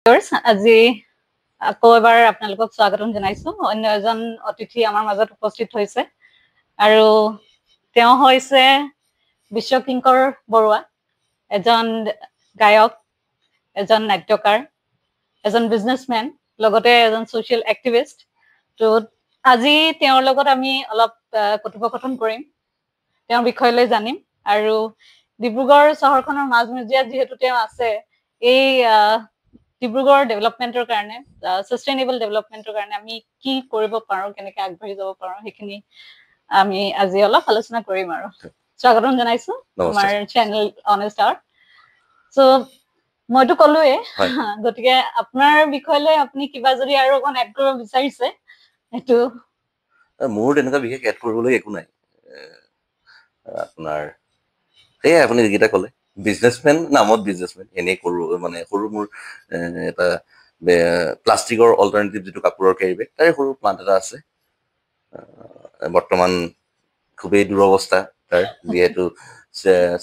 আজি আকৌ এবাৰ আপোনালোকক স্বাগতম জনাইছো। অন্য এজন অতিথি আমাৰ মাজত উপস্থিত হৈছে আৰু তেওঁ হৈছে বিশ্বকিংকৰ বৰুৱা, এজন গায়ক, এজন নাট্যকাৰ, এজন বিজনেছমেন, লগতে এজন ছ'চিয়েল এক্টিভিষ্ট। তো আজি তেওঁৰ লগত আমি অলপ কথোপকথন কৰিম, তেওঁৰ বিষয়লৈ জানিম আৰু ডিব্ৰুগড় চহৰখনৰ মাজমজিয়াত যিহেতু তেওঁ আছে, এই ডিব্ৰুগড় ডেভেলপমেণ্টৰ কাৰণে, ছাষ্টেইনেবল ডেভেলপমেণ্টৰ কাৰণে আমি কি কৰিব পাৰোঁ, কেনেকৈ আগবাঢ়ি যাব পাৰোঁ, সেইখিনি আমি আজি অলপ আলোচনা কৰিম আৰু স্বাগতম জনাইছো আমাৰ চেনেল অনেষ্ট আৱাৰ। চ' মইতো ক'লোৱে, গতিকে আপোনাৰ বিষয়লৈ আপুনি কিবা যদি আৰু অকণ এড কৰিব বিচাৰিছে সেইটো। মোৰ তেনেকুৱা বিশেষ এড কৰিবলৈ একো নাই। আপোনাৰ সেয়াই আপুনি যিকেইটা ক'লে, বিজনেছমেন নামত বিজনেছমেন, এনেই কৰোঁ মানে সৰু মোৰ এটা প্লাষ্টিকৰ অল্টাৰনেটিভ যিটো কাপোৰৰ কেৰি বেগ, তাৰে সৰু প্লান্ট এটা আছে। বৰ্তমান খুবেই দুৰৱস্থা তাৰ, যিহেতু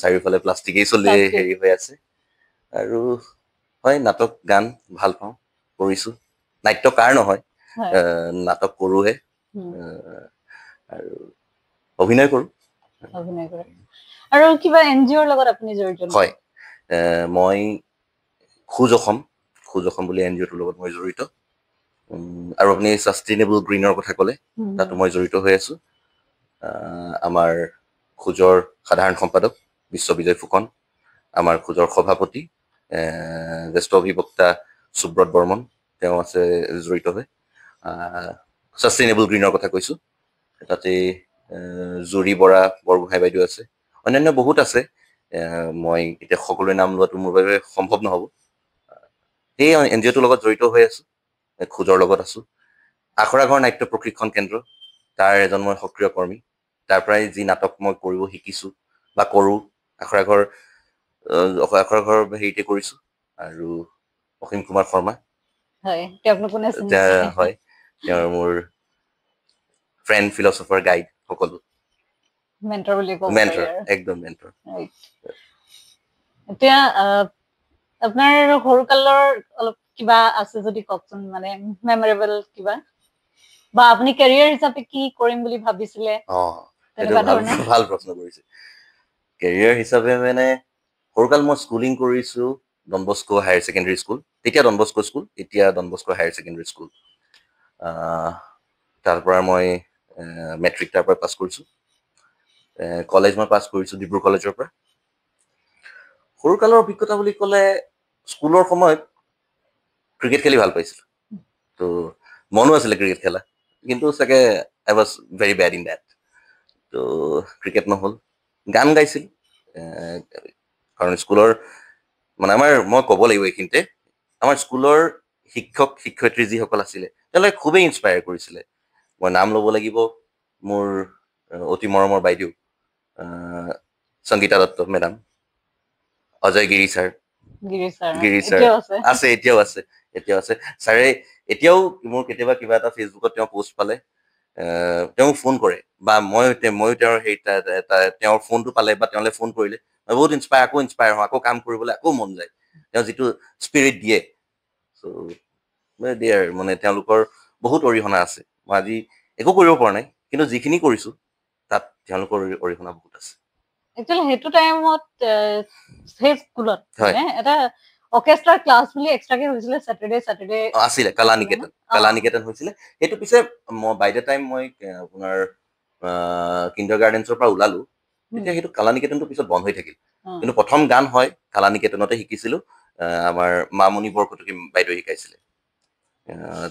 চাৰিওফালে প্লাষ্টিকেই হেৰি হৈ আছে। আৰু হয়, নাটক গান ভাল পাওঁ, কৰিছোঁ। নাট্যকাৰ নহয়, নাটক কৰোঁহে আৰু অভিনয় কৰোঁ। আৰু কিবা NGOৰ লগত আপুনি জড়িত? হয়, মই খোজ অসম বুলি NGOটোৰ লগত মই জড়িত। আৰু আপুনি ছাষ্টেইনেবল গ্ৰীণৰ কথা ক'লে, তাতো মই জড়িত হৈ আছোঁ। আমাৰ খোজৰ সাধাৰণ সম্পাদক বিশ্ববিজয় ফুকন, আমাৰ খোজৰ সভাপতি জ্যেষ্ঠ অধিবক্তা সুব্ৰত বৰ্মন, তেওঁ আছে জড়িত হৈ। ছাষ্টেইনেবল গ্ৰীণৰ কথা কৈছোঁ, তাতে জুৰি বৰা বৰগোহাঁই বাইদেউ আছে, অন্যান্য বহুত আছে। মই এতিয়া সকলোৰে নাম লোৱাটো মোৰ বাবে সম্ভৱ নহ'ব। সেই NGOটোৰ লগত জড়িত হৈ আছোঁ, খোজৰ লগত আছোঁ। আখৰা ঘৰ নাট্য প্ৰশিক্ষণ কেন্দ্ৰ, তাৰ এজন মই সক্ৰিয় কৰ্মী। তাৰ পৰাই যি নাটক মই কৰিব শিকিছোঁ বা কৰোঁ, আখৰা ঘৰ হেৰিতে কৰিছোঁ। আৰু অসীম কুমাৰ শৰ্মা, হয়, তেওঁৰ মোৰ ফ্ৰেণ্ড, ফিলচফাৰ, গাইড, সকলো মেণ্টৰ বুলি ক'ব পাৰি আৰু। একদম মেণ্টৰ। এতিয়া আপোনাৰ সৰুকালৰ অলপ কিবা আছে যদি কওকচোন, মানে মেমৰেবল কিবা, বা আপুনি কেৰিয়াৰ হিচাপে কি কৰিম বুলি ভাবিছিলে? ভাল প্ৰশ্ন কৰিছে। কেৰিয়াৰ হিচাপে মানে সৰুকাল মই স্কুলিং কৰিছোঁ Don Bosco higher secondary school, তেতিয়া ডন বস্কো স্কুল, এতিয়া Don Bosco higher secondary school. তাৰ পৰা মই মেট্ৰিক তাৰ পৰা পাছ কৰিছোঁ। কলেজ মই পাছ কৰিছোঁ ডিব্ৰু কলেজৰ পৰা। সৰুকালৰ অভিজ্ঞতা বুলি ক'লে, স্কুলৰ সময়ত ক্ৰিকেট খেলি ভাল পাইছিলোঁ। তো মনো আছিলে ক্ৰিকেট খেলা, কিন্তু চাগে I was very bad in that. তো ক্ৰিকেট নহ'ল। গান গাইছিলোঁ, কাৰণ স্কুলৰ মানে মই ক'ব লাগিব এইখিনিতে, আমাৰ স্কুলৰ শিক্ষক শিক্ষয়িত্ৰী যিসকল আছিলে, তেওঁলোকে খুবেই ইনস্পায়াৰ কৰিছিলে। মই নাম ল'ব লাগিব মোৰ অতি মৰমৰ বাইদেউ সংগীতা দত্ত মেডাম, অজয় গিৰি ছাৰ আছে, এতিয়াও আছে। ছাৰে এতিয়াও মোৰ কেতিয়াবা কিবা এটা ফেচবুকত তেওঁ পোষ্ট পালে তেওঁ ফোন কৰে, বা ময়ো তেওঁৰ তেওঁৰ ফোনটো পালে বা তেওঁলৈ ফোন কৰিলে মই বহুত ইনস্পায়াৰ হওঁ, আকৌ কাম কৰিবলৈ আকৌ মন যায়। তেওঁ যিটো স্পিৰিট দিয়ে, চ' দিয়াৰ মানে তেওঁলোকৰ বহুত অৰিহণা আছে। মই আজি একো কৰিব পৰা নাই, কিন্তু যিখিনি কৰিছোঁ তাত তেওঁলোকৰ অৰিহণা বহুত আছে। একচুৱেলি সেইটো টাইমত সেই স্কুলত এটা অৰ্কেষ্ট্ৰাৰ ক্লাছ বুলি এক্সট্ৰাকে হৈছিলে, চেটাৰডে আছিলে, কালা নিকেতন হৈছিলে। সেইটো পিছে বাই দ্য টাইম মই আপোনাৰ কিণ্ডাৰ গাৰ্ডেন্সৰ পৰা ওলালোঁ, তেতিয়া সেইটো কালা নিকেতনটো পিছত বন্ধ হৈ থাকিল। কিন্তু প্ৰথম গান হয় কালা নিকেতনতে শিকিছিলোঁ। আমাৰ মামণি বৰকটকী বাইদেৱে শিকাইছিলে,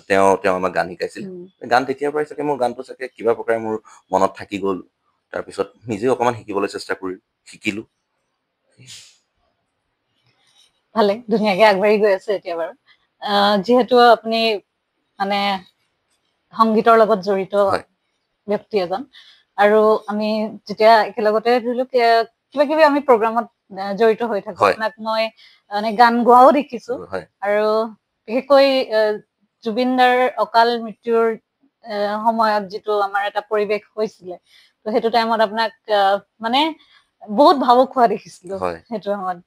তেওঁ আমাক গান শিকাইছিল। গান তেতিয়াৰ পৰাই চাগে মোৰ গানটো চাগে কিবা প্ৰকাৰে মোৰ মনত থাকি গ'ল। তাৰপিছত নিজেও অকণমান শিকিবলৈ চেষ্টা শিকিলোঁ। ভালে ধুনীয়াকে আগবাঢ়ি গৈ আছে এতিয়া বাৰু। যিহেতু আপুনি মানে সংগীতৰ লগত জড়িত ব্যক্তি এজন, আৰু আমি যেতিয়া একেলগতে ধৰি লওক কিবা কিবি আমি প্ৰগ্ৰামত জড়িত হৈ থাকোঁ, আপোনাক মই মানে গান গোৱাও দেখিছোঁ। আৰু বিশেষকৈ জুবিন দাৰ অকাল মৃত্যুৰ সময়ত যিটো আমাৰ এটা পৰিৱেশ হৈছিলে, তো সেইটো টাইমত আপোনাক মানে বহুত ভাবুক হোৱা দেখিছিলোঁ সেইটো সময়ত।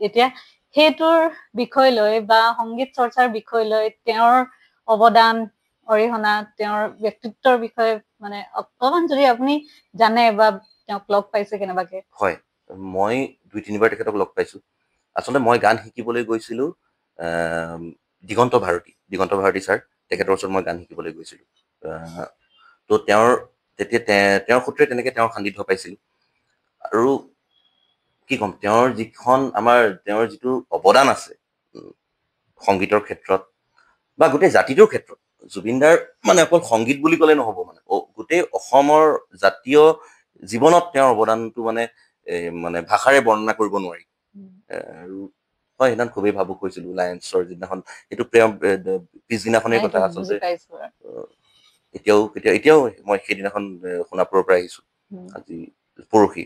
এতিয়া সেইটোৰ বিষয় লৈ বা সংগীত চৰ্চাৰ বিষয় লৈ তেওঁৰ অৱদান অৰিহণা তেওঁৰ ব্যক্তিত্বৰ বিষয়ে মানে অকমান যদি আপুনি জানে বা তেওঁক লগ পাইছে কেনেবাকে হয় মই 2-3বাৰ তেখেতক লগ পাইছো আচলতে মই গান শিকিবলৈ গৈছিলো দিগন্ত ভাৰতী ছাৰ তেখেতৰ ওচৰত মই গান শিকিবলৈ গৈছিলো তো তেতিয়া তেওঁৰ সূত্ৰে তেনেকে তেওঁৰ সান্নিধ্য পাইছিলো আৰু কি ক'ম তেওঁৰ যিটো অৱদান আছে সংগীতৰ ক্ষেত্ৰত বা গোটেই জাতিটোৰ ক্ষেত্ৰত জুবিনদাৰ মানে অকল সংগীত বুলি ক'লে নহ'ব মানে গোটেই অসমৰ জাতীয় জীৱনত তেওঁৰ অৱদানটো মানে ভাষাৰে বৰ্ণনা কৰিব নোৱাৰি আৰু হয় সেইদিনা খুবেই ভাবুক হৈছিলো লায়েন্সৰ যিদিনাখন এইটো পিছদিনাখনেই কথা আচলতে এতিয়াও মই সেইদিনাখন সোণাপুৰৰ পৰা আহিছো আজি পৰহি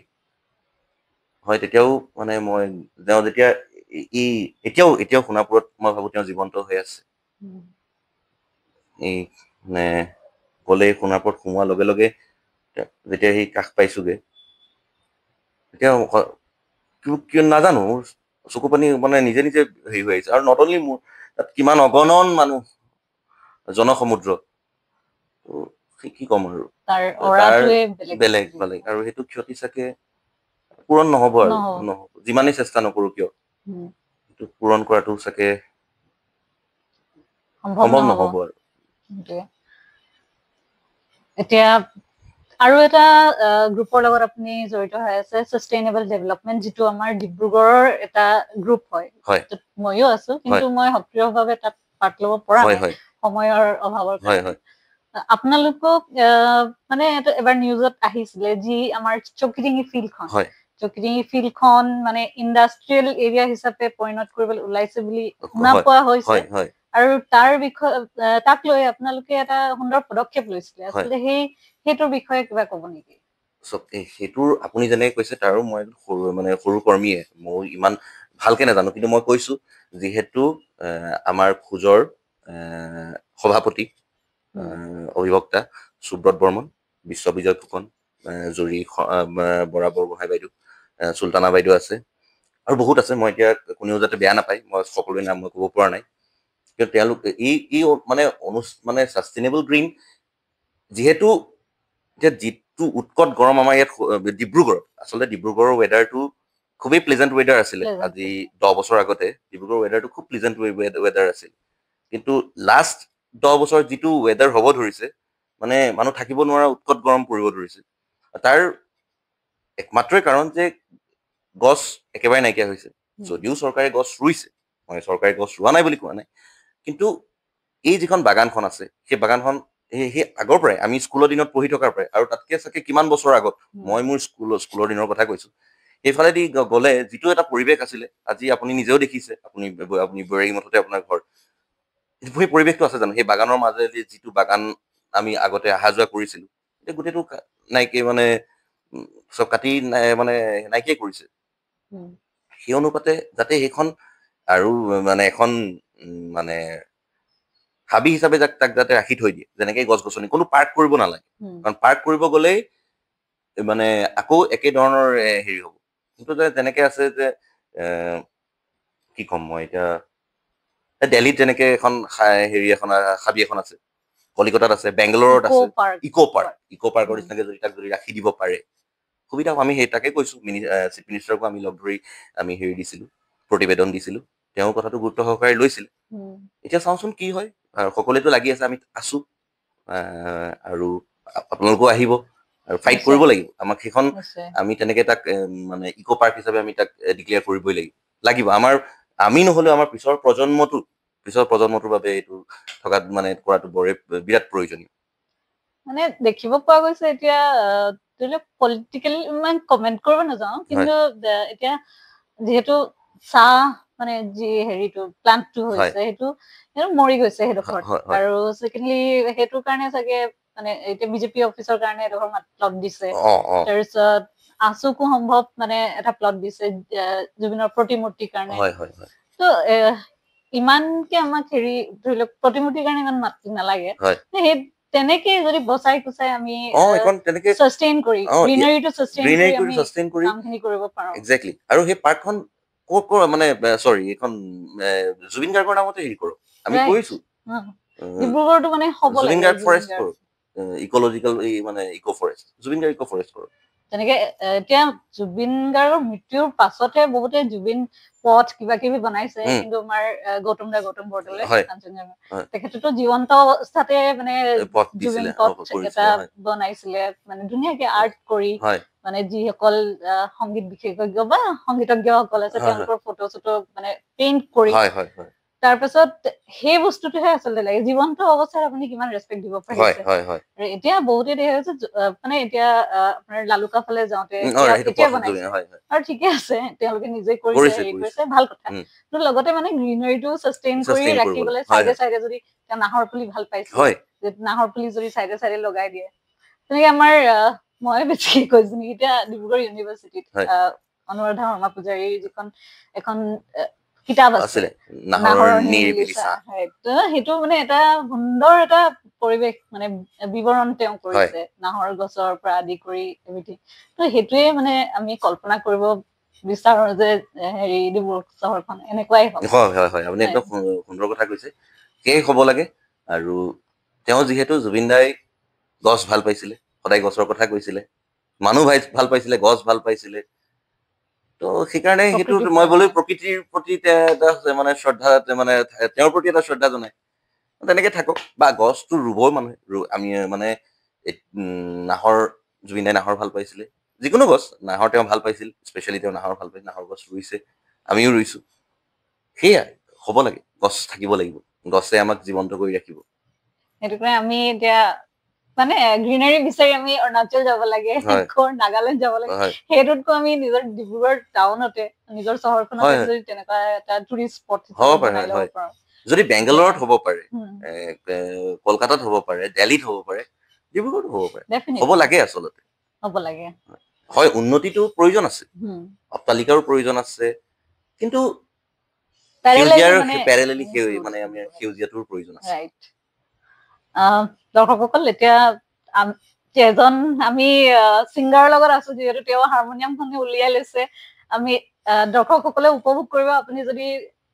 হয় তেতিয়াও মানে মই তেওঁ যেতিয়া এতিয়াও সোণাপুৰত মই ভাবো তেওঁ জীৱন্ত হৈ আছে এই মানে গ'লে সোণাপুৰত সোমোৱাৰ লগে লগে যেতিয়া সেই কাষ পাইছোগে তেতিয়া কিয় নাজানো চকু পানী মানে নিজে নিজে হেৰি হৈ আহিছে আৰু নট অনলি মোৰ তাত কিমান অগণন মানুহ জনসমুদ্ৰ কি ক'ম আৰু তাৰ বেলেগ আৰু সেইটো ক্ষতি চাগে পূৰণ নহ'ব আৰু নহ'ব যিমানেই চেষ্টা নকৰো কিয় সেইটো পূৰণ কৰাটো চাগে সম্ভৱ নহ'ব আৰু এতিয়া আৰু এটা গ্ৰুপৰ লগত আপুনি জড়িত হৈ আছে সাষ্টেইনেবল ডেভেলপমেন্ট যিটো আমাৰ ডিব্ৰুগড়ৰ এটা গ্ৰুপ হয় ময়ো আছো কিন্তু মই সক্ৰিয়ভাৱে তাত পাৰ্ট ল'ব পৰা নাই সময়ৰ অভাৱৰ কাৰণে আপোনালোকক মানে এবাৰ নিউজত আহিছিলে যি আমাৰ চকিডিঙি ফিল্ডখন মানে ইণ্ডাষ্ট্ৰিয়েল এৰিয়া হিচাপে পৰিণত কৰিবলৈ ওলাইছে বুলি শুনা পোৱা হৈছে আৰু তাৰ বিষয়ে তাক লৈ আপোনালোকে এটা সুন্দৰ পদক্ষেপ লৈছিলে আচলতে সেইটোৰ বিষয়ে কিবা ক'ব নেকি সেইটোৰ আপুনি যেনেকে কৈছে তাৰো মই সৰু কৰ্মীয়ে মই ইমান ভালকে নাজানো কিন্তু মই কৈছো যিহেতু আমাৰ খোজৰ সভাপতি অভিবক্তা সুব্ৰত বৰ্মন বিশ্ববিজয় ফুকন জুৰি বৰা বৰগোহাঁই বাইদেউ চুলতানা বাইদেউ আছে আৰু বহুত আছে মই এতিয়া কোনেও যাতে বেয়া নাপায় মই সকলোৰে নাম মই ক'ব পৰা নাই কিন্তু তেওঁলোকে মানে সাষ্টেইনেবল গ্ৰীণ যিহেতু এতিয়া যিটো উৎকট গৰম আমাৰ ইয়াত ডিব্ৰুগড়ত আচলতে ডিব্ৰুগড়ৰ ৱেডাৰটো খুবেই প্লেজেণ্ট ৱেডাৰ আছিলে আজি 10 বছৰ আগতে ডিব্ৰুগড়ৰ ৱেডাৰটো খুব প্লেজেণ্ট ৱেডাৰ আছিল কিন্তু লাষ্ট 10 বছৰ যিটো ৱেডাৰ হ'ব ধৰিছে মানে মানুহ থাকিব নোৱাৰা উৎকট গৰম পৰিব ধৰিছে তাৰ একমাত্ৰই কাৰণ যে গছ একেবাৰে নাইকিয়া হৈছে যদিও চৰকাৰে গছ ৰুইছে মই চৰকাৰে গছ ৰোৱা নাই বুলি কোৱা নাই কিন্তু এই যিখন বাগানখন আছে সেই বাগানখন সেই আগৰ পৰাই আমি স্কুলৰ দিনত পঢ়ি থকাৰ পৰাই আৰু তাতকে চাগে কিমান বছৰ আগত মই মোৰ স্কুলৰ দিনৰ কথা কৈছো সেইফালেদি গ'লে যিটো এটা পৰিৱেশ আছিলে আজি আপুনি নিজেও দেখিছে আপুনি বৈৰাগী মঠতে আপোনাৰ ঘৰ সেই পৰিৱেশটো আছে জানো সেই বাগানৰ মাজেদি যিটো বাগান আমি আগতে অহা যোৱা কৰিছিলো এতিয়া গোটেইটো নাইকিয়া মানে চব কাটি মানে নাইকিয়াই কৰিছে সেই অনুপাতে যাতে সেইখন আৰু মানে এখন মানে হাবি হিচাপে তাক যাতে ৰাখি থৈ দিয়ে যেনেকে গছ গছনি কোনো পাৰ্ক কৰিব নালাগে কাৰণ পাৰ্ক কৰিব গ'লেই মানে আকৌ একে ধৰণৰ হেৰি হ'ব কিন্তু তেনেকে আছে যে কি ক'ম মই এতিয়া দিল্লীত যেনেকে এখন হেৰি এখন হাবি এখন আছে কলিকতাত আছে বেংগালোৰত আছে ইকো পাৰ্কৰ নিচিনাকে যদি তাক যদি ৰাখি দিব পাৰে সুবিধা আমি সেই তাকে কৈছো চিফ মিনিষ্টাৰকো আমি লগ ধৰি আমি হেৰি দিছিলো প্ৰতিবেদন দিছিলো তেওঁ কথাটো গুৰুত্ব সহকাৰে লৈছিলে এতিয়া চাওঁচোন কি হয় সকলোৱেতো লাগি আছে আমি আছো আৰু আপোনালোকো আহিব আৰু ফাইট কৰিব লাগিব আমাক সেইখন আমি তেনেকে তাক মানে ইকো পাৰ্ক হিচাপে আমি তাক ডিক্লেয়াৰ কৰিবই লাগিব আমাৰ আমি নহলেও আমাৰ পিছৰ প্ৰজন্মটোৰ বাবে এইটো থকাত মানে কৰাটো বিৰাট প্ৰয়োজনীয় মানে দেখিব পোৱা গৈছে এতিয়া পলিটিকেল ইমান কমেন্ট কৰিব নাযাওঁ কিন্তু এতিয়া যিহেতু চাহ মানে যি হেৰিটো প্লান্টটো হৈছে সেইটো মৰি গৈছে সেইডোখৰত আৰু ছেকেণ্ডলি সেইটোৰ কাৰণে চাগে মানে এতিয়া বিজেপি অফিচৰ কাৰণে এডোখৰ প্লট দিছে তাৰপিছত আছুকো সম্ভৱ মানে এটা প্লট দিছে জুবিনৰ প্ৰতিমূৰ্তিৰ কাৰণে তো ইমানকে আমাক হেৰি ধৰি লওক প্ৰতিমূৰ্তিৰ কাৰণে ইমান মাতি নালাগে সেই তেনেকে যদি বচাই কুচাই আমি সাষ্টেইন কৰি গ্ৰীনাৰীটো সাষ্টেইন কৰি কামখিনি কৰিব পাৰো এক্স্যাক্টলি আৰু সেই পাৰ্কখন মানে সৰি এখন জুবিন গাৰ্গৰ নামতে হেৰি কৰোঁ আমি Right. কৰিছো ডিব্ৰুগড়টো মানে হ'ব জুবিন লাগে গাৰ্গ জুবিন ফৰেষ্ট গাৰ্গ। কৰোঁ ইক'লজিকেল মানে ইক' ফৰেষ্ট জুবিন গাৰ্গ ইক' ফৰেষ্ট কৰোঁ তেনেকে এতিয়া জুবিন গাৰ্গৰ মৃত্যুৰ পাছতহে বহুতে জুবিন পথ কিবা কিবি বনাইছে কিন্তু আমাৰ গৌতম বৰদলৈ হয় কাঞ্চনজংঘা হয় তেখেতেতো জীৱন্ত অৱস্থাতে মানে পথ জুবিন দিছিলে পথ কৰিছিলে এটা হয় বনাইছিলে মানে ধুনীয়াকে আৰ্ট কৰি হয় মানে যিসকল সংগীত বিশেষজ্ঞ বা সংগীতজ্ঞসকল আছে হয় তেওঁলোকৰ ফটো চটো মানে পেইণ্ট কৰি হয় হয় হয় তাৰপাছত সেই বস্তুটোহে আচলতে লাগে জীৱন্ত অৱস্থাত আপুনি কিমান ৰেচপেক্ট দিব হয় পাৰিছে হয় হয় আৰু এতিয়া বহুতে দেখা গৈছে মানে এতিয়া আপোনাৰ লালুকা ফালে যাওঁতে সেইটো এতিয়া পথ বনাইছে হয় হয় আৰু ঠিকে আছে তেওঁলোকে নিজে কৰিছে কৰিছে হেৰি কৰিছে কৰিছে ভাল কথা উম, কিন্তু লগতে মানে গ্ৰীনাৰীটো সাষ্টেইন কৰি sustain কৰিব ৰাখিবলৈ লাগে হয় চাইডে চাইডে যদি তেওঁ নাহৰ পুলি ভাল পাইছিলে হয় যে নাহৰ পুলি যদি চাইডে চাইডে লগাই দিয়ে তেনেকে আমাৰ মই বেছিকে কৈছো নেকি এতিয়া ডিব্ৰুগড় ইউনিভাৰ্চিটিত হয় অনুৰাধা শৰ্মা পূজাৰীৰ যিখন এখন কিতাপ আছে আছিলে নাহৰৰ নাহৰৰ নিৰিবিলি নিৰিবিলি ছাঁ সেইটো মানে এটা সুন্দৰ এটা পৰিৱেশ মানে বিৱৰণ তেওঁ হয় কৰিছে নাহৰ গছৰ পৰা আদি কৰি এভৰিথিং তো সেইটোৱে মানে আমি কল্পনা কৰিব বিচাৰো যে হেৰি ডিব্ৰুগড় চহৰখন এনেকুৱাই হওক হয় হয় হয় আপুনি একদম সুন্দৰ কথা কৈছে সেয়ে হ'ব লাগে আৰু তেওঁ যিহেতু জুবিন দাই গছ ভাল পাইছিলে সদায় গছৰ কথা কৈছিলে মানুহ ভাল পাইছিলে গছ ভাল পাইছিলে তো সেইকাৰণে সেইটো প্ৰকৃতি মই বোলো প্ৰেমী প্ৰকৃতিৰ প্ৰতি এটা মানে শ্ৰদ্ধা মানে তেওঁৰ প্ৰতি এটা শ্ৰদ্ধা জনাই তেনেকে থাকক বা গছটো ৰুবই মানুহে আমি মানে নাহৰ জুবিন দাই নাহৰ ভাল পাইছিলে যিকোনো গছ নাহৰ তেওঁ ভাল পাইছিল স্পেচিয়েলি তেওঁ নাহৰ ভাল পাইছিল নাহৰ গছ ৰুইছে আমিও ৰুইছো সেয়াই হ'ব লাগে গছ থাকিব লাগিব গছে আমাক জীৱন্ত কৰি ৰাখিব সেইটো কাৰণে আমি এতিয়া মানে গ্ৰীনাৰী বিচাৰি আমি অৰুণাচল যাব লাগে হয় নাগালেণ্ড যাব লাগে হয় সেইটোতকৈ আমি নিজৰ ডিব্ৰুগড় টাউনতে নিজৰ চহৰখনতে হয় যদি তেনেকুৱা এটা টুৰিষ্ট স্পট হ'ব হিচাপে পাৰে বনাই হয় ল'ব হয় পাৰো যদি বেংগালোৰত হ'ব পাৰে উম, কলকাতাত হ'ব পাৰে দিল্লীত হ'ব পাৰে ডিব্ৰুগড়ত হ'ব পাৰে হ'ব definitely লাগে আচলতে হ'ব লাগে হয় উন্নতিটো প্ৰয়োজন আছে হুম অট্টালিকাৰো প্ৰয়োজন আছে কিন্তু পেৰেলেলি সেউজীয়াৰ মানে পেৰেলেলি মানে আমি সেউজীয়াটোৰ প্ৰয়োজন আছে ৰাইট দৰ্শকসকল এতিয়া এজন আমি ছিংগাৰৰ লগত আছো যিহেতু তেওঁ হাৰমনিয়ামখনে উলিয়াই লৈছে আমি দৰ্শকসকলে উপভোগ কৰিব আপুনি যদি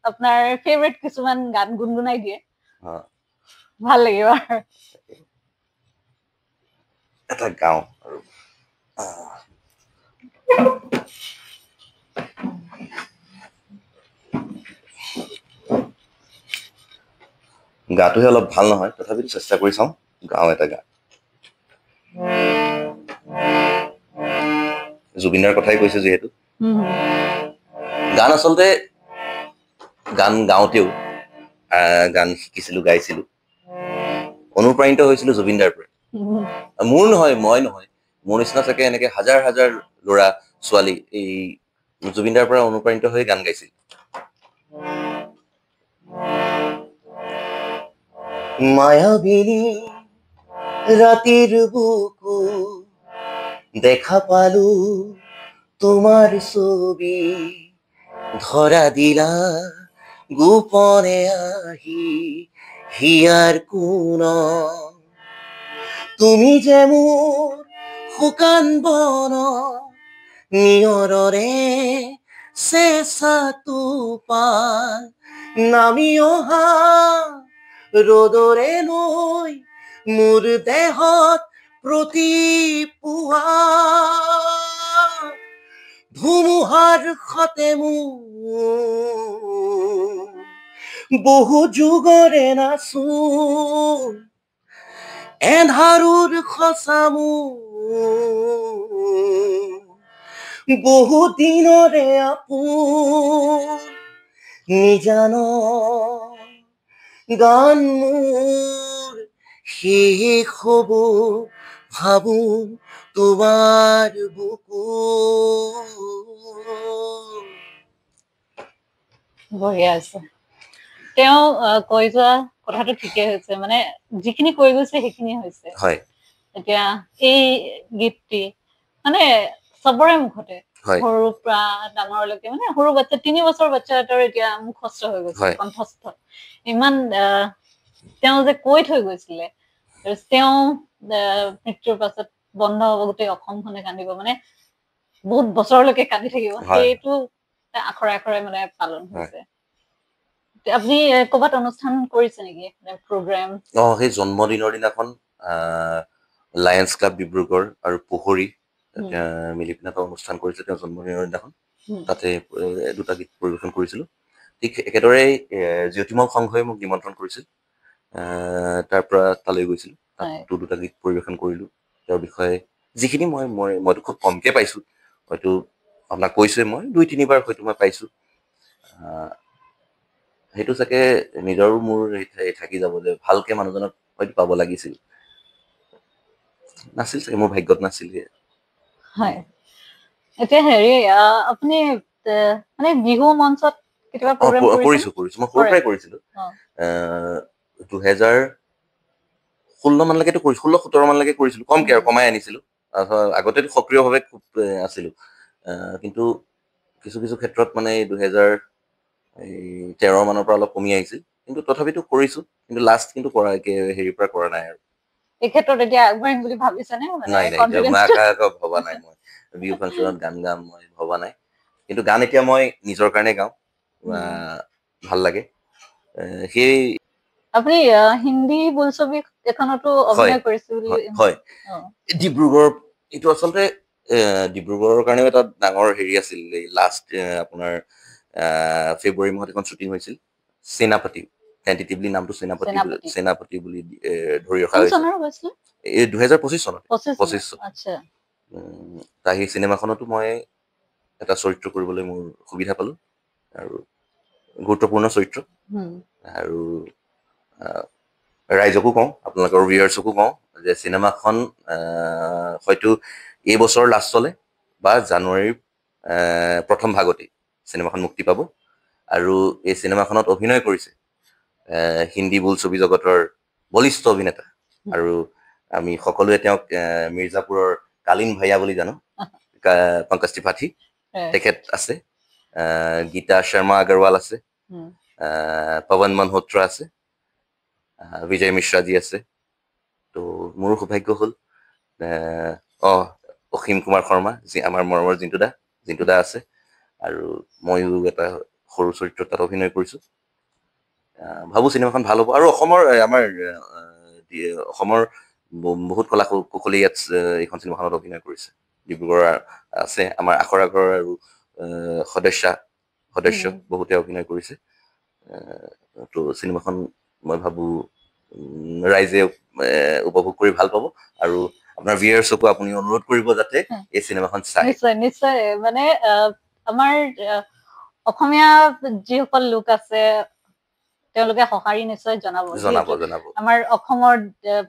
আপোনাৰ ফেভৰেট কিছুমান গান গুণগুণাই দিয়ে অ, ভাল লাগিব এটা গাওঁ আৰু গাটোহে অলপ ভাল নহয় তথাপিতো চেষ্টা কৰি চাওঁ গাওঁ এটা গান জুবিনৰ কথাই কৈছে যিহেতু গান আচলতে গান গাওঁতেও গান শিকিছিলো গাইছিলো অনুপ্ৰাণিত হৈছিলো জুবিনদাৰ পৰা মোৰ নহয় মই নহয় মোৰ নিচিনা চাগে এনেকে হাজাৰ হাজাৰ ল'ৰা ছোৱালী এই জুবিনদাৰ পৰা অনুপ্ৰাণিত হৈ গান গাইছিল মায়াবিনী ৰাতিৰ বুকু দেখা পালো তোমাৰ ছবি ধৰা দিলা গোপনে আহি হিয়াৰ কোন তুমি যে মোৰ শুকান বন নিয়ৰৰে চেঁচাটো পান নামি অহা ৰ'দৰে লৈ মোৰ দেহত প্ৰতি পুৱা ধুমুহাৰ সতে মোৰ বহু যুগৰে নাচো এন্ধাৰৰ সঁচা মোৰ বহু দিনৰে আপোন নিজান গান মোৰ শেষ হ'ব ভাবো তোমাৰ বুকু বঢ়িয়া আছে তেওঁ কৈ যোৱা কথাটো ঠিকে হৈছে মানে যিখিনি কৈ গৈছে সেইখিনি হৈছে হয় এতিয়া এই গীতটি মানে চবৰে মুখতে হয় সৰুৰ পৰা ডাঙৰলৈকে মানে সৰু বাচ্ছা 3 বছৰ বাচ্ছা এটাৰ এতিয়া মুখস্থ হৈ গৈছে হয় কণ্ঠস্থ ইমান তেওঁ যে কৈ থৈ গৈছিলে আৰু তেওঁ মৃত্যুৰ পাছত বন্ধ হ'ব গোটেই অসমখনে কান্দিব মানে বহুত বছৰলৈকে কান্দি থাকিব হয়। সেইটো আখৰে আখৰে মানে পালন হয়। হৈছে। আপুনি ক'ৰবাত অনুষ্ঠান কৰিছে নেকি প্ৰগ্ৰাম? সেই জন্মদিনৰ দিনাখন লায়ন্স ক্লাব ডিব্ৰুগড় আৰু পোহৰী মিলি পিনে এটা অনুষ্ঠান কৰিছিলে তেওঁৰ জন্মদিনৰ দিনাখন। তাতে 2টা গীত পৰিৱেশন কৰিছিলোঁ। ঠিক একেদৰে জ্যোতিমল সংঘই মোক নিমন্ত্ৰণ কৰিছিল, তাৰ পৰা তালৈ গৈছিলোঁ, তাতো 2টা গীত পৰিৱেশন কৰিলোঁ। তেওঁৰ বিষয়ে যিখিনি মইতো খুব কমকৈ পাইছোঁ, হয়তো আপোনাক কৈছোৱে, মই 2-3বাৰ হয়তো মই পাইছোঁ। সেইটো চাগে নিজৰো মোৰ থাকি যাব যে ভালকে মানুহজনক হয়তো পাব লাগিছিল, নাছিল চাগে, মোৰ ভাগ্যত নাছিল। হয়, এতিয়া হেৰি আপুনি মানে বিহু মঞ্চত কেতিয়াবা প্ৰগ্ৰাম কৰিছো মই সৰুৰ পৰাই কৰিছিলো। 2016 মানলৈকেতো কৰিছিলো, 16-17 মানলৈকে কৰিছিলো, কমকে আৰু কমাই আনিছিলো। আগতেতো সক্ৰিয়ভাৱে খুব আছিলো, কিন্তু কিছু কিছু ক্ষেত্ৰত মানে 2013 মানৰ পৰা অলপ কমি আহিছিল, কিন্তু তথাপিতো কৰিছো। কিন্তু লাষ্ট কিন্তু হেৰিৰ পৰা কৰা নাই আৰু। এই ক্ষেত্ৰত এতিয়া আগবাঢ়িম বুলি ভাবিছেনে? নাই ভবা নাই, মই বিহু ফাংচনত গান গাম মই ভবা নাই। কিন্তু গান এতিয়া মই নিজৰ কাৰণে গাওঁ, ভাল লাগে। সেই আপুনি হিন্দী বোলছবি এখনতো অভিনয় কৰিছিল বুলি। হয়, ডিব্ৰুগড়, এইটো আচলতে ডিব্ৰুগড়ৰ কাৰণেও এটা ডাঙৰ হেৰি আছিল। এই লাষ্ট আপোনাৰ ফেব্ৰুৱাৰী মাহত এখন শ্বুটিং হৈছিল, সেনাপতি, টেণ্টেটিভলি নামটো সেনাপতি বুলি ধৰি ৰখা হৈছে। এই 2025 চনত। 25 চনত। সেই চিনেমাখনতো মই এটা চৰিত্ৰ কৰিবলৈ মোৰ সুবিধা পালো, আৰু গুৰুত্বপূৰ্ণ চৰিত্ৰ। আৰু ৰাইজকো কওঁ, আপোনালোকৰ ভিউৱাৰ্ছকো কওঁ যে চিনেমাখন হয়তো এই বছৰ লাষ্টলে বা জানুৱাৰীৰ প্ৰথম ভাগতেই চিনেমাখন মুক্তি পাব। আৰু এই চিনেমাখনত অভিনয় কৰিছে হিন্দী বোলছবি জগতৰ বলিষ্ঠ অভিনেতা, আৰু আমি সকলোৱে তেওঁক মিৰ্জাপুৰৰ কালীন ভাইয়া বুলি জানো, পংকজ ত্ৰিপাঠী তেখেত আছে, গীতা শৰ্মা আগৰৱাল আছে, পৱন মলহোত্ৰা আছে, বিজয় মিশ্ৰাজী আছে। তো মোৰো সৌভাগ্য হ'ল, অসীম কুমাৰ শৰ্মা, যি আমাৰ মৰমৰ জিন্তু দা আছে, আৰু ময়ো এটা সৰু চৰিত্ৰত তাত অভিনয় কৰিছো। ভাবো চিনেমাখন ভাল হ'ব, আৰু অসমৰ বহুত কলা কুশলী ইয়াত এইখন চিনেমাখনত অভিনয় কৰিছে। ডিব্ৰুগড়ৰ আছে আমাৰ আখৰা ঘৰৰ আৰু সদস্য বহুতে অভিনয় কৰিছে। তো চিনেমাখন মই ভাবো ৰাইজে উপভোগ কৰি ভাল পাব, আৰু আপোনাৰ ভিউৱাৰ্ছকো আপুনি অনুৰোধ কৰিব যাতে এই চিনেমাখন চাই। নিশ্চয় নিশ্চয়, মানে আমাৰ অসমীয়া যিসকল লোক আছে তেওঁলোকে সঁহাৰি নিশ্চয় জনাব। আমাৰ অসমৰ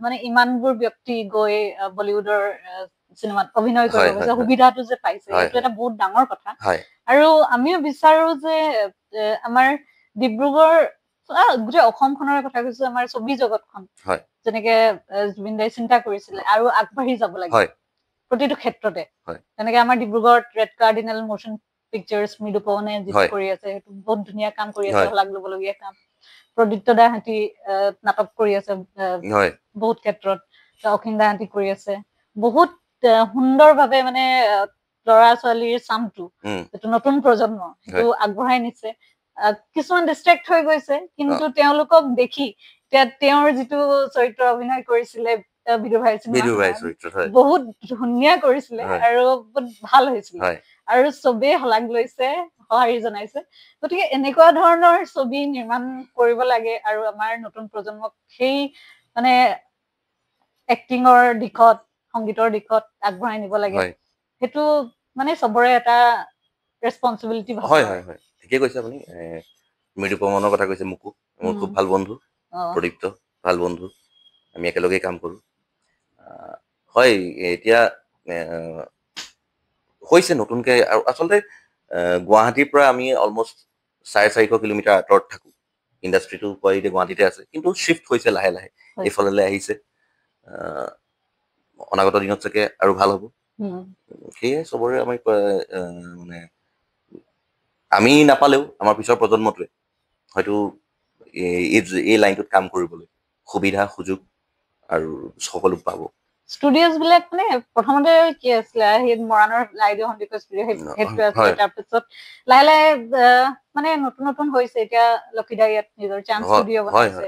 মানে ইমানবোৰ ব্যক্তি গৈ বলিউডৰ চিনেমাত অভিনয় কৰিব পাৰিছে, সুবিধাটো যে পাইছে, সেইটো এটা বহুত ডাঙৰ কথা। আৰু আমিও বিচাৰো যে আমাৰ ডিব্ৰুগড়, গোটেই অসমখনৰ কথা কৈছো, আমাৰ ছবি জগতখন যেনেকে জুবিন দাই চিন্তা কৰিছিলে আৰু আগবাঢ়ি যাব লাগে প্ৰতিটো ক্ষেত্ৰতে, তেনেকে আমাৰ ডিব্ৰুগড়ত ৰেড কাৰ্ডিনেল মোশ্যন পিকচাৰ্ছ মৃদু পৱনে যিটো কৰি আছে, সেইটো বহুত ধুনীয়া কাম কৰি আছে, শলাগ লবলগীয়া কাম। প্ৰদীপ্ত দাহঁতি নাটক কৰি আছে বহুত ক্ষেত্ৰত, অসীম দাহঁতি কৰি আছে, বহুত সুন্দৰভাৱে মানে ল'ৰা ছোৱালীৰ চামটো, যিটো নতুন প্ৰজন্ম, সেইটো আগবঢ়াই নিছে। কিছুমান ডিষ্ট্ৰেক্ট হৈ গৈছে, কিন্তু তেওঁলোকক দেখি এতিয়া তেওঁৰ যিটো চৰিত্ৰ অভিনয় কৰিছিলে বিদুৰ ভাই চিনেমাখনত, বহুত ধুনীয়া কৰিছিলে আৰু বহুত ভাল হৈছিলে, আৰু চবেই শলাগ লৈছে, সঁহাৰি জনাইছে। গতিকে এনেকুৱা ধৰণৰ ছবি নিৰ্মাণ কৰিব লাগে, আৰু আমাৰ নতুন প্ৰজন্মক সেই মানে এক্টিঙৰ দিশত, সংগীতৰ দিশত আগবঢ়াই নিব লাগে। সেইটো মানে চবৰে এটা ৰেছপনচিবিলিটি। হয়, ঠিকে কৈছে আপুনি। মৃদু পৱনৰ কথা কৈছে, মোকো, মোৰ খুব ভাল বন্ধু প্ৰদীপ্ত, ভাল বন্ধু, আমি একেলগে কাম কৰো। হয়, এতিয়া হৈছে নতুনকে, আৰু আচলতে গুৱাহাটীৰ পৰা আমি অলমষ্ট 450 কিলোমিটাৰ আঁতৰত থাকো। ইণ্ডাষ্ট্ৰিটো এতিয়া গুৱাহাটীতে আছে, কিন্তু শ্বিফ্ট হৈছে লাহে লাহে, এইফালে আহিছে। অনাগত দিনত চাগে আৰু ভাল হ'ব। সেয়ে চবৰে মানে আমি নাপালেও আমাৰ পিছৰ প্ৰজন্মটোৱে হয়তো এই লাইনটোত কাম কৰিবলৈ সুবিধা সুযোগ আৰু সকলো পাব। ষ্টুডিঅ'জ বিলাক মানে প্ৰথমতে কি আছিলে সেই মৰাণৰ লাইদেউ সন্দিকৈ ষ্টুডিঅ' সেইটো আছিলে তাৰপিছত লাহে লাহে মানে নতুন নতুন হৈছে এতিয়া লক্ষীদাৰ ইয়াত নিজৰ চান্স ষ্টুডিঅ' বনাইছে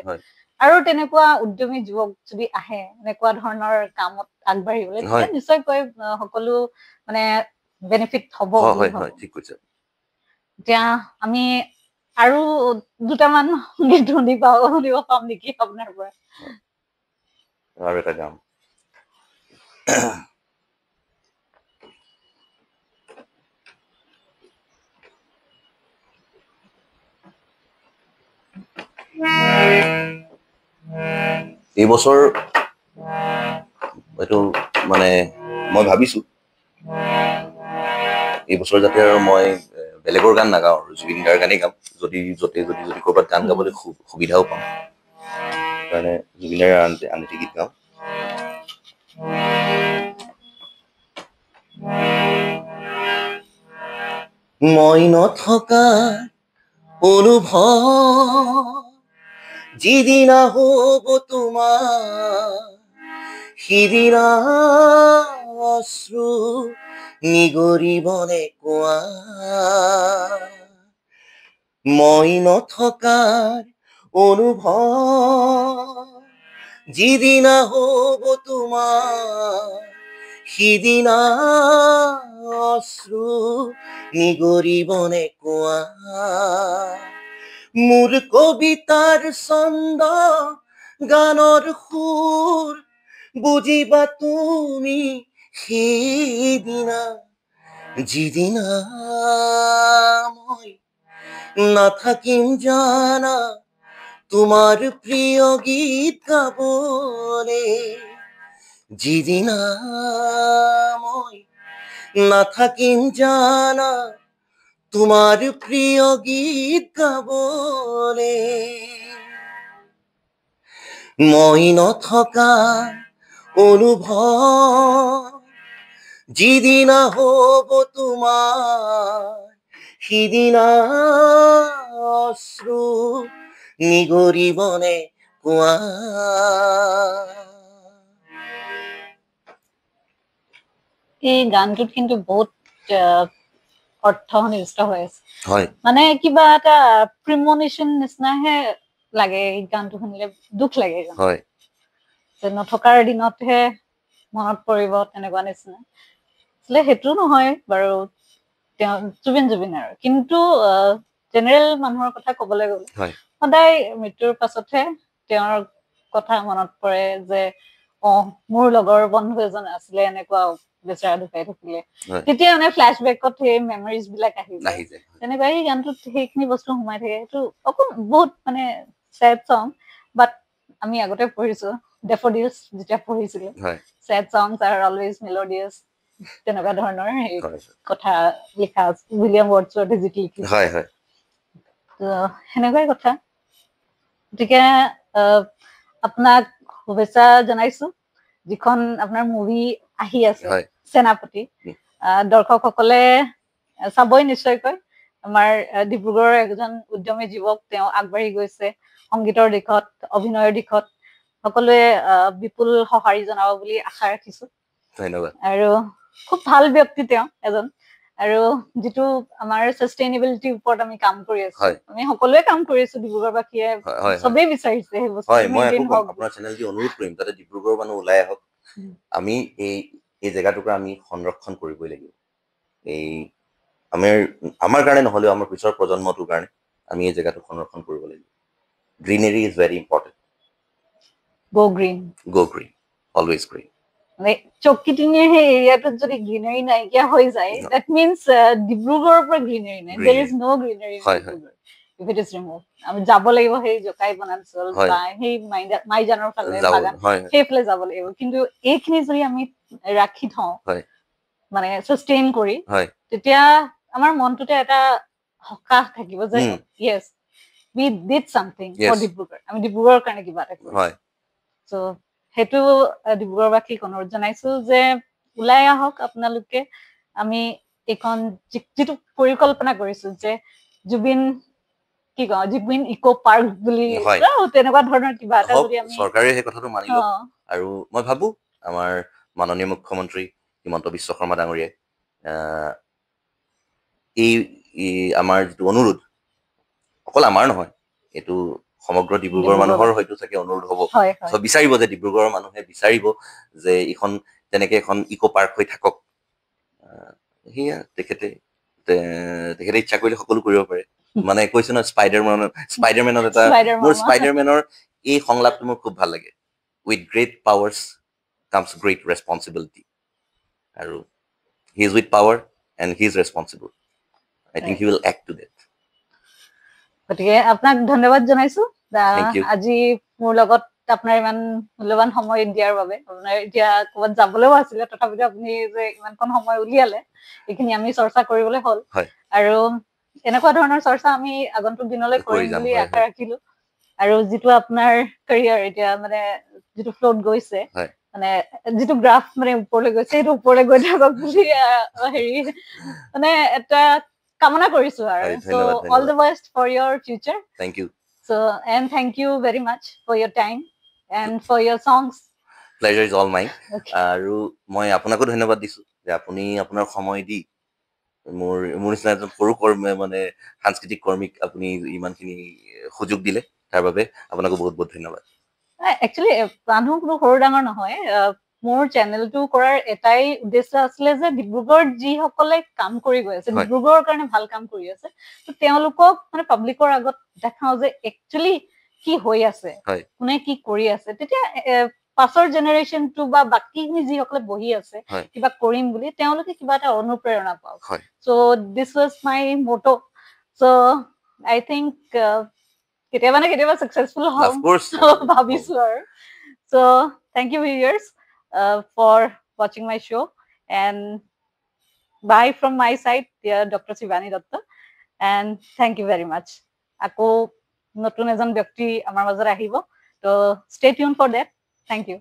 আৰু তেনেকুৱা উদ্যমী যুৱক যদি আহে এনেকুৱা ধৰণৰ কামত আগবাঢ়িবলৈ তেতিয়া নিশ্চয়কৈ সকলো মানে বেনিফিট হ'ব এতিয়া আমি আৰু দুটামান গীত শুনিব পাম নেকি আপোনাৰ পৰা আৰু এটা গাম এই বছৰ এইটো মানে মই ভাবিছো এই বছৰ যাতে আৰু মই বেলেগৰ গান নাগাওঁ আৰু জুবিন গাৰ গানেই গাম যদি ক'ৰবাত গান গাবলৈ সুবিধাও পাওঁ কাৰণে জুবিনাৰ আন এটি গীত গাওঁ মই নথকা অনুভৱ যিদিনা হ'ব তোমাৰ সিদিনা অশ্ৰু নিগৰিবনে কোৱা মই নথকাৰ অনুভৱ যিদিনা হ'ব তোমাৰ সিদিনা অশ্ৰু নিগৰিবনে কোৱা মোৰ কবিতাৰ ছন্দ গানৰ সুৰ বুজিবা তুমি সেইদিনা যিদিনা মই নাথাকিম জানা তোমাৰ প্ৰিয় গীত গাবলে যিদিনা মই নাথাকিম জানা তোমাৰ প্ৰিয় গীত গাবলে মই নথকা অনুভৱ যিদিনা হ'ব তোমাৰ সিদিনা অশ্ৰু নিগৰিবনে কোৱা এই গানটোত কিন্তু বহুত অৰ্থ সন্নিবিষ্ট হৈ আছে মানে কিবা এটা প্ৰিমনিশ্যন নিচিনাহে লাগে এই গানটো শুনিলে দুখ লাগে যে নথকাৰ দিনতহে মনত পৰিব তেনেকুৱা নিচিনা আচলতে সেইটো নহয় বাৰু তেওঁ জুবিন আৰু কিন্তু জেনেৰেল মানুহৰ কথা ক'বলৈ গ'লে সদায় মৃত্যুৰ পাছতহে তেওঁৰ কথা মনত পৰে যে মোৰ লগৰ বন্ধু এজন আছিলে এনেকুৱা বেচাৰা ঢুকাই থাকিলে তেতিয়া মানে ফ্লেশ্ববেকত সেই মেমৰিজ বিলাক আহি যায় তেনেকুৱা এই গানটোত সেইখিনি বস্তু সোমাই থাকে সেইটো অকণ বহুত মানে চেড চং বাট আমি আগতে পঢ়িছো ডেফোডিলছ যেতিয়া পঢ়িছিলো said songs are always melodious তেনেকুৱা ধৰণৰ কথা লিখা আছে উইলিয়াম ৱৰ্ডছৱৰ্থে যিটো লিখিছে সেনেকুৱাই কথা গতিকে আপোনাক শুভেচ্ছা জনাইছো যিখন আপোনাৰ মুভি আহি আছে সেনাপতি দৰ্শকসকলে চাবই নিশ্চয়কৈ আমাৰ ডিব্ৰুগড়ৰ এজন উদ্যমী যুৱক তেওঁ আগবাঢ়ি গৈছে সংগীতৰ দিশত অভিনয়ৰ দিশত সকলোৱে বিপুল সঁহাৰি জনাব বুলি আশা ৰাখিছো ধন্যবাদ আৰু খুব ভাল ব্যক্তি তেওঁ এজন আৰু যিটো আমাৰ সাস্টেইনেবিলিটিৰ ওপৰত আমি কাম কৰি আছো আমি সকলোৱে কাম কৰিছো ডিব্ৰুগড়বাসীয়ে চবেই বিচাৰিছে সেই বস্তু মেইনটেইন হওক আপোনাৰ চেনেলটি অনুৰোধ কৰিম যাতে ডিব্ৰুগড়ৰ মানুহ ওলাই আহক আমি এই জেগাটোক আমি সংৰক্ষণ কৰিবই লাগিব এই আমাৰ কাৰণে নহলেও আমাৰ পিছৰ প্ৰজন্মটোৰ কাৰণে আমি এই জেগাটো সংৰক্ষণ কৰিব লাগিব greenery is very important go green always green চৌকিটিঙে সেই এৰিয়াটোত যদি গ্ৰীনাৰী নাইকিয়া হৈ যায় that means ডিব্ৰুগড়ৰ পৰা গ্ৰীনাৰী নাই there is no greenery if it is removed আমি যাব লাগিব সেই জকাই বনাঞ্চল বা সেই মাইজানৰ ফালে বাগান সেইফালে যাব লাগিব কিন্তু এইখিনি যদি আমি ৰাখি থওঁ মানে সাস্টেইন কৰি তেতিয়া আমাৰ মনটোতে এটা সকাহ থাকিব যে yes we did something for Dibrugarh আমি ডিব্ৰুগড়ৰ কাৰণে কিবা এটা কৰিছো so সেইটো ডিব্ৰুগড়বাসীক অনুৰোধ জনাইছো যে ওলাই আহক আপোনালোকে আমি এইখন যিটো পৰিকল্পনা কৰিছো যে জুবিন ইকো পাৰ্ক বুলি তেনেকুৱা ধৰণৰ কিবা এটা যদি আমি চৰকাৰে সেই কথাটো মানি লওক আৰু মই ভাবো আমাৰ মাননীয় মুখ্যমন্ত্ৰী হিমন্ত বিশ্ব শৰ্মা ডাঙৰীয়াই এই আমাৰ যিটো অনুৰোধ, অকল আমাৰ নহয়, এইটো সমগ্ৰ ডিব্ৰুগড় মানুহৰ হয়তো চাগে অনুৰোধ হ'ব, বিচাৰিব যে ডিব্ৰুগড়ৰ মানুহে বিচাৰিব যে এইখন তেনেকে এখন ইক' পাৰ্ক হৈ থাকক। সেয়া তেখেতে ইচ্ছা কৰিলে সকলো কৰিব পাৰে। মানে কৈছো ন, স্পাইডাৰমেনৰ এটা, মোৰ স্পাইডাৰমেনৰ এই সংলাপটো মোৰ খুব ভাল লাগে, with great powers comes great responsibility. আৰু he is with power and he is responsible. I think he will act to that. গতিকে আপোনাক ধন্যবাদ জনাইছো আজি মোৰ লগত আপোনাৰ ইমান মূল্যৱান সময় দিয়াৰ বাবে। আপোনাৰ এতিয়া ক'ৰবাত যাবলৈও আছিলে, তথাপিতো আপুনি যে ইমানকণ সময় উলিয়ালে, এইখিনি আমি চৰ্চা কৰিবলৈ হ'ল। আৰু এনেকুৱা ধৰণৰ চৰ্চা আমি আগন্তুক দিনলৈ কৰিম বুলি আশা ৰাখিলো। আৰু যিটো আপোনাৰ কেৰিয়াৰ এতিয়া মানে যিটো ফ্ল'ত গৈছে, মানে যিটো গ্ৰাফ মানে ওপৰলৈ গৈছে, সেইটো ওপৰলৈ গৈ থাকক বুলি মানে এটা কামনা কৰিছো আৰু। So all the best for your future. Thank you. So and thank you very much for your time and for your songs. Pleasure is all mine. আৰু মই আপোনাকো ধন্যবাদ দিছো যে আপুনি আপোনাৰ সময় দি মোৰ নিচিনা এজন সৰু কৰ্মী, মানে সাংস্কৃতিক কৰ্মীক আপুনি ইমানখিনি সুযোগ দিলে, তাৰ বাবে আপোনাকো বহুত বহুত ধন্যবাদ। একচুৱেলি মানুহ কোনো সৰু ডাঙৰ নহয়। মোৰ চেনেলটো কৰাৰ এটাই উদ্দেশ্য আছিলে যে ডিব্ৰুগড়ত যিসকলে কাম কৰি গৈ আছে, ডিব্ৰুগড়ৰ কাৰণে ভাল কাম কৰি আছে, তেওঁলোকক মানে পাব্লিকৰ আগত দেখাও যে একচুৱেলি কি হৈ আছে, কোনে কি কৰি আছে। তেতিয়া পাছৰ জেনেৰেশ্যনটো বা বাকীখিনি যিসকলে বহি আছে কিবা কৰিম বুলি, তেওঁলোকে কিবা এটা অনুপ্ৰেৰণা পাওক। চ' দিছ was my motto. So' I think কেতিয়াবা না কেতিয়াবা সাকসেসফুল হম ভাবিছো আৰু। So thank you viewers for watching my show, and bye from my side, dear Dr. Shivani Datta, and thank you very much. আকৌ নতুন এজন ব্যক্তি আমাৰ মাজত আহিব, তো stay tuned for that. Thank you.